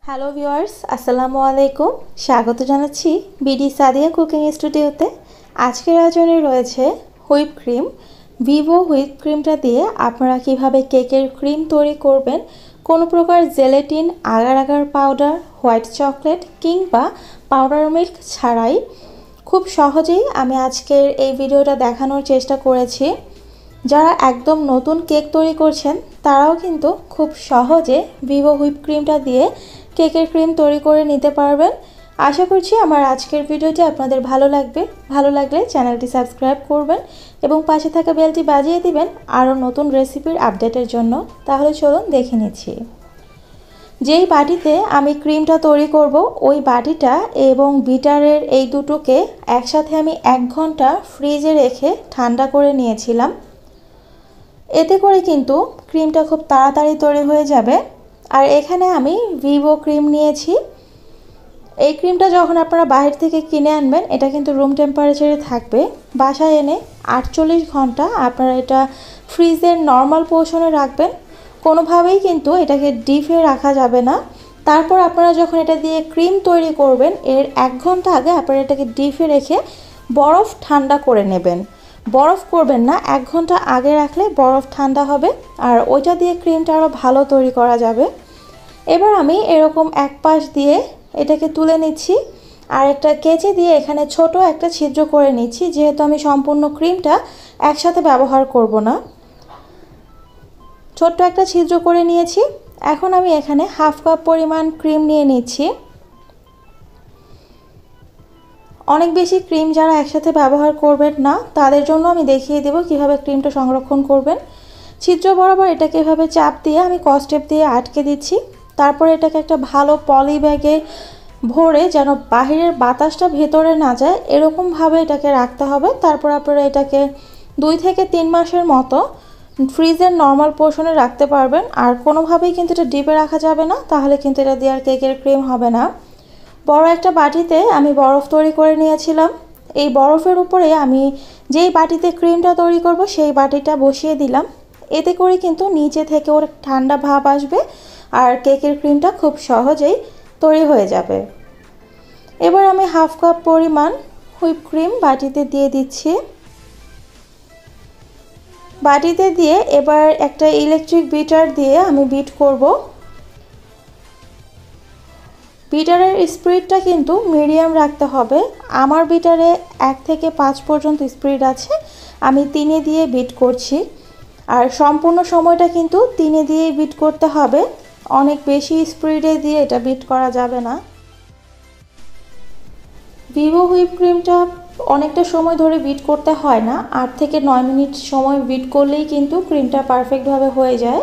Hello viewers, আসসালামু আলাইকুম। স্বাগত জানাচ্ছি বিডি সাদিয়া কুকিং স্টুডিওতে। আজকের আয়োজনে রয়েছে হুইপ ক্রিম। ভিভো হুইপ ক্রিমটা দিয়ে আপনারা কিভাবে কেকের ক্রিম তৈরি করবেন, কোনো প্রকার gelatine, agar agar powder, white chocolate কিংবা পাউডার মিল্ক ছাড়াই খুব সহজেই আমি আজকের এই ভিডিওটা দেখানোর চেষ্টা করেছি। যারা একদম নতুন কেক তৈরি করছেন তারাও কিন্তু খুব সহজে ভিভো হুইপ ক্রিমটা দিয়ে কেকের ক্রিম তৈরি করে নিতে পারবেন। আশা করছি আমার আজকের ভিডিওটি আপনাদের ভালো লাগবে। ভালো লাগলে চ্যানেলটি সাবস্ক্রাইব করবেন এবং পাশে থাকা বেলটি বাজিয়ে দিবেন আরও নতুন রেসিপির আপডেটের জন্য। তাহলে চলুন দেখে নিচ্ছি। যেই বাটিতে আমি ক্রিমটা তৈরি করব ওই বাটিটা এবং বিটারের এই দুটোকে একসাথে আমি 1 ঘন্টা ফ্রিজে রেখে ঠান্ডা করে নিয়েছিলাম। এতে করে কিন্তু ক্রিমটা খুব তাড়াতাড়ি তৈরি হয়ে যাবে। আর এখানে আমি ভিভো ক্রিম নিয়েছি। এই ক্রিমটা যখন আপনারা বাইরে থেকে কিনে আনবেন এটা কিন্তু রুম টেম্পারেচারে থাকবে। বাসায় এনে 48 ঘন্টা আপনারা এটা ফ্রিজের নর্মাল পোর্শনে রাখবেন। কোনোভাবেই কিন্তু এটাকে ডিপে রাখা যাবে না। তারপর আপনারা যখন এটা দিয়ে ক্রিম তৈরি করবেন এর 1 ঘন্টা আগে আপনারা এটাকে ডিপে রেখে বরফ ঠান্ডা করে নেবেন। বরফ করবেন না, 1 ঘন্টা আগে রাখলে বরফ ঠান্ডা হবে আর ওইটা দিয়ে ক্রিমটা আরও ভালো তৈরি করা যাবে। এবার আমি এরকম এক পাশ দিয়ে এটাকে তুলে নিচ্ছি আর একটা কেচি দিয়ে এখানে ছোট একটা ছিদ্র করে নিচ্ছি, যেহেতু আমি সম্পূর্ণ ক্রিমটা একসাথে ব্যবহার করব না। ছোট্ট একটা ছিদ্র করে নিয়েছি। এখন আমি এখানে 1/2 কাপ পরিমাণ ক্রিম নিয়ে নিচ্ছি। অনেক বেশি ক্রিম যারা একসাথে ব্যবহার করবেন না তাদের জন্য আমি দেখিয়ে দেব কিভাবে ক্রিমটা সংরক্ষণ করবেন। ছিদ্র বরাবর এটাকে এভাবে চাপ দিয়ে আমি কসটেপ দিয়ে আটকে দিচ্ছি। তারপর এটাকে একটা ভালো পলি ব্যাগে ভরে যেন বাহিরের বাতাসটা ভেতরে না যায় এরকমভাবে এটাকে রাখতে হবে। তারপর আপনারা এটাকে 2 থেকে 3 মাসের মতো ফ্রিজের নর্মাল পোর্শনে রাখতে পারবেন। আর কোনোভাবেই কিন্তু এটা ডিপে রাখা যাবে না, তাহলে কিন্তু এটা দিয়ে আর কেকের ক্রিম হবে না। বড় একটা বাটিতে আমি বরফ তৈরি করে নিয়েছিলাম। এই বরফের উপরে আমি যেই বাটিতে ক্রিমটা তৈরি করব সেই বাটিটা বসিয়ে দিলাম। এতে করে কিন্তু নিচে থেকে ওর ঠান্ডা ভাব আসবে আর কেকের ক্রিমটা খুব সহজেই তৈরি হয়ে যাবে। এবার আমি 1/2 কাপ পরিমাণ হুইপ ক্রিম বাটিতে দিয়ে দিচ্ছি। বাটিতে দিয়ে এবার একটা ইলেকট্রিক বিটার দিয়ে আমি বিট করব। বিটারের স্পিডটা কিন্তু মিডিয়াম রাখতে হবে। আমার বিটারে 1 থেকে 5 পর্যন্ত স্পিড আছে, আমি 3 দিয়ে বিট করছি। আর সম্পূর্ণ সময়টা কিন্তু 3 দিয়েই বিট করতে হবে, অনেক বেশি স্পিডে দিয়ে এটা বিট করা যাবে না। ভিভো হুইপ ক্রিমটা অনেকটা সময় ধরে বিট করতে হয় না, 8 থেকে 9 মিনিট সময় বিট করলেই কিন্তু ক্রিমটা পারফেক্টভাবে হয়ে যায়।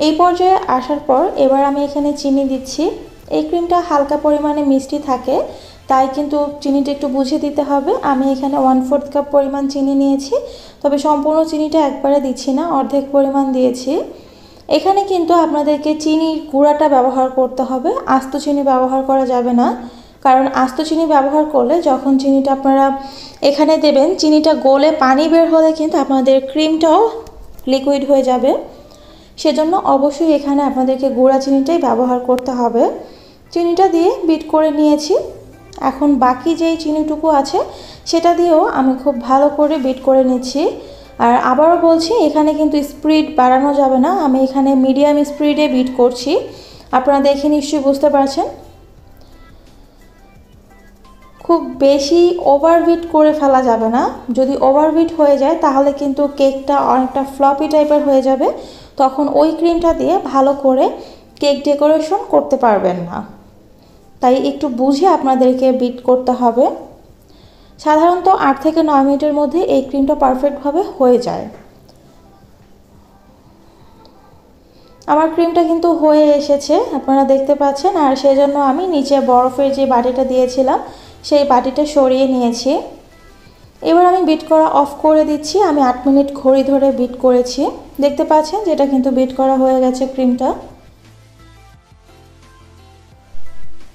এই পর্যায়ে আসার পর এবার আমি এখানে চিনি দিচ্ছি। এই ক্রিমটা হালকা পরিমাণে মিষ্টি থাকে, তাই কিন্তু চিনিটা একটু বুঝে দিতে হবে। আমি এখানে 1/4 কাপ পরিমাণ চিনি নিয়েছি, তবে সম্পূর্ণ চিনিটা একবারে দিচ্ছি না, অর্ধেক পরিমাণ দিয়েছি। এখানে কিন্তু আপনাদেরকে চিনির গুঁড়াটা ব্যবহার করতে হবে, আস্ত চিনি ব্যবহার করা যাবে না। কারণ আস্ত চিনি ব্যবহার করলে যখন চিনিটা আপনারা এখানে দেবেন চিনিটা গলে পানি বের হলে কিন্তু আপনাদের ক্রিমটাও লিকুইড হয়ে যাবে। সেজন্য অবশ্যই এখানে আপনাদেরকে গুঁড়া চিনিটাই ব্যবহার করতে হবে। চিনিটা দিয়ে বিট করে নিয়েছি। এখন বাকি যেই চিনিটুকু আছে সেটা দিয়েও আমি খুব ভালো করে বিট করে নিচ্ছি। আর আবারও বলছি, এখানে কিন্তু স্পিড বাড়ানো যাবে না, আমি এখানে মিডিয়াম স্পিডে বিট করছি। আপনারা দেখে নিশ্চয়ই বুঝতে পারছেন। খুব বেশি ওভারবিট করে ফেলা যাবে না, যদি ওভারবিট হয়ে যায় তাহলে কিন্তু কেকটা অনেকটা ফ্লপি টাইপের হয়ে যাবে, তখন ওই ক্রিমটা দিয়ে ভালো করে কেক ডেকোরেশন করতে পারবেন না। তাই একটু বুঝে আপনাদেরকে বিট করতে হবে। সাধারণত 8 থেকে 9 মিনিটের মধ্যে এই ক্রিমটা পারফেক্টভাবে হয়ে যায়। আমার ক্রিমটা কিন্তু হয়ে এসেছে, আপনারা দেখতে পাচ্ছেন। আর সেজন্য আমি নিচে বরফের যে বাটিটা দিয়েছিলাম সেই বাটিটা সরিয়ে নিয়েছি। এবার আমি বিট করা অফ করে দিচ্ছি। আমি 8 মিনিট ঘড়ি ধরে বিট করেছি, দেখতে পাচ্ছেন যেটা কিন্তু বিট করা হয়ে গেছে।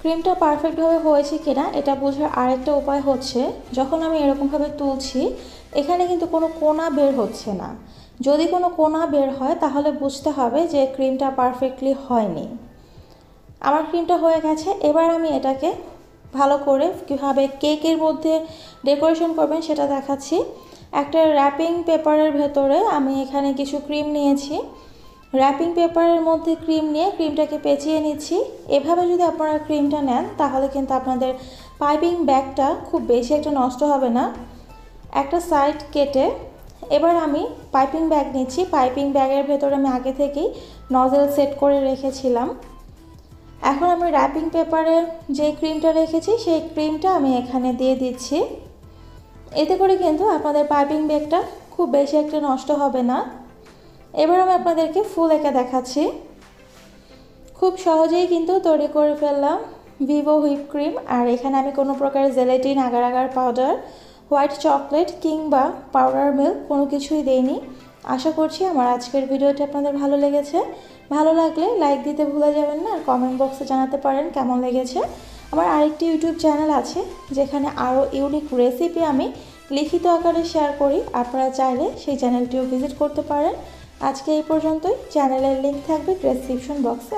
ক্রিমটা পারফেক্টভাবে হয়েছে কিনা এটা বোঝার আরেকটা উপায় হচ্ছে, যখন আমি এরকমভাবে তুলছি এখানে কিন্তু কোনো কোনা বের হচ্ছে না। যদি কোনো কোনা বের হয় তাহলে বুঝতে হবে যে ক্রিমটা পারফেক্টলি হয়নি। আমার ক্রিমটা হয়ে গেছে। এবার আমি এটাকে ভালো করে কীভাবে কেকের মধ্যে ডেকোরেশন করবেন সেটা দেখাচ্ছি। একটা র্যাপিং পেপারের ভেতরে আমি এখানে কিছু ক্রিম নিয়েছি। র্যাপিং পেপারের মধ্যে ক্রিম নিয়ে ক্রিমটাকে পেঁচিয়ে নিচ্ছি। এভাবে যদি আপনারা ক্রিমটা নেন তাহলে কিন্তু আপনাদের পাইপিং ব্যাগটা খুব বেশি একটা নষ্ট হবে না। একটা সাইড কেটে এবার আমি পাইপিং ব্যাগ নিচ্ছি। পাইপিং ব্যাগের ভেতরে আমি আগে থেকেই নজেল সেট করে রেখেছিলাম। এখন আমি র্যাপিং পেপারে যে ক্রিমটা রেখেছি সেই ক্রিমটা আমি এখানে দিয়ে দিচ্ছি। এতে করে কিন্তু আপনাদের পাইপিং ব্যাগটা খুব বেশি একটা নষ্ট হবে না। এবার আমি আপনাদেরকে ফুল এঁকে দেখাচ্ছি। খুব সহজেই কিন্তু তৈরি করে ফেললাম ভিভো হুইপ ক্রিম। আর এখানে আমি কোনো প্রকার gelatine, agar agar powder, white chocolate কিংবা পাউডার মিল্ক কোনো কিছুই দেইনি। আশা করছি আমার আজকের ভিডিওটি আপনাদের ভালো লেগেছে। ভালো লাগলে লাইক দিতে ভুলে যাবেন না, আর কমেন্ট বক্সে জানাতে পারেন কেমন লেগেছে। আমার আরেকটি ইউটিউব চ্যানেল আছে যেখানে আরও ইউনিক রেসিপি আমি লিখিত আকারে শেয়ার করি। আপনারা চাইলে সেই চ্যানেলটিও ভিজিট করতে পারেন। আজকে এই পর্যন্তই। চ্যানেলের লিঙ্ক থাকবে ডেসক্রিপশন বক্সে।